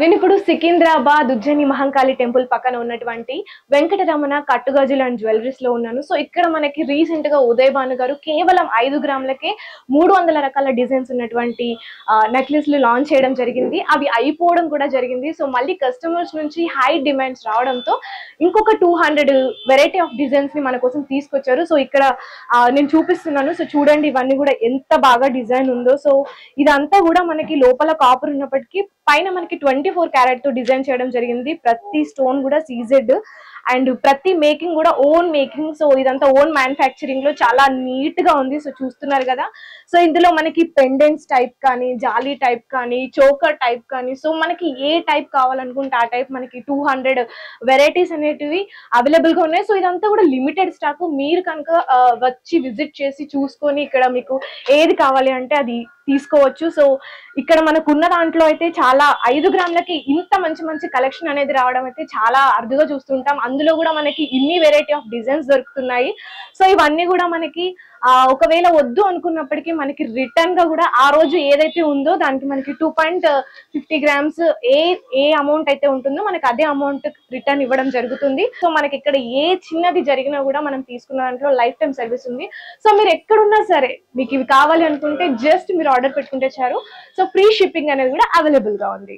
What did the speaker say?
నేను ఇప్పుడు సికింద్రాబాద్ ఉజ్జయిని మహంకాళి టెంపుల్ పక్కన ఉన్నటువంటి వెంకటరమణ కట్టుగాజులు అండ్ జ్యువెలరీస్ లో ఉన్నాను. సో ఇక్కడ మనకి రీసెంట్ గా ఉదయ్ భాను గారు కేవలం 5 గ్రాములకే 300 రకాల డిజైన్స్ ఉన్నటువంటి నెక్లెస్లు లాంచ్ చేయడం జరిగింది. అవి అయిపోవడం కూడా జరిగింది. సో మళ్ళీ కస్టమర్స్ నుంచి హై డిమాండ్స్ రావడంతో ఇంకొక 200 వెరైటీ ఆఫ్ డిజైన్స్ ని మన కోసం తీసుకొచ్చారు. సో ఇక్కడ నేను చూపిస్తున్నాను. సో చూడండి, ఇవన్నీ కూడా ఎంత బాగా డిజైన్ ఉందో. సో ఇదంతా కూడా మనకి లోపల కాపర్ ఉన్నప్పటికీ పైన మనకి 24 క్యారెట్ తో డిజైన్ చేయడం జరిగింది. ప్రతి స్టోన్ కూడా సీజెడ్ అండ్ ప్రతి మేకింగ్ కూడా ఓన్ మేకింగ్. సో ఇదంతా ఓన్ మ్యానుఫ్యాక్చరింగ్ లో చాలా నీట్ గా ఉంది. సో చూస్తున్నారు కదా. సో ఇందులో మనకి పెండెంట్స్ టైప్ కానీ, జాలీ టైప్ కానీ, చోకర్ టైప్ కానీ, సో మనకి ఏ టైప్ కావాలనుకుంటే ఆ టైప్ మనకి 200 వెరైటీస్ అనేటివి అవైలబుల్ గా ఉన్నాయి. సో ఇదంతా కూడా లిమిటెడ్ స్టాక్. మీరు కనుక వచ్చి విజిట్ చేసి చూసుకొని ఇక్కడ మీకు ఏది కావాలి అంటే అది తీసుకోవచ్చు. సో ఇక్కడ మనకున్న దాంట్లో అయితే చాలా 5 గ్రాములకి ఇంత మంచి మంచి కలెక్షన్ అనేది రావడం అయితే చాలా అరుదుగా చూస్తుంటాం. అందులో కూడా మనకి ఇన్ని వెరైటీ ఆఫ్ డిజైన్స్ దొరుకుతున్నాయి. సో ఇవన్నీ కూడా మనకి ఒకవేళ వద్దు అనుకున్నప్పటికీ మనకి రిటర్న్ గా కూడా ఆ రోజు ఏదైతే ఉందో దానికి మనకి 2.50 గ్రామ్స్ ఏ అమౌంట్ అయితే ఉంటుందో మనకి అదే అమౌంట్ రిటర్న్ ఇవ్వడం జరుగుతుంది. సో మనకి ఇక్కడ ఏ చిన్నది జరిగినా కూడా మనం తీసుకున్న దాంట్లో లైఫ్ టైం సర్వీస్ ఉంది. సో మీరు ఎక్కడున్నా సరే మీకు ఇవి కావాలి అనుకుంటే జస్ట్ మీరు ఆర్డర్ పెట్టుకుంటే చాలు. సో ఫ్రీ షిప్పింగ్ అనేది కూడా అవైలబుల్ గా ఉంది.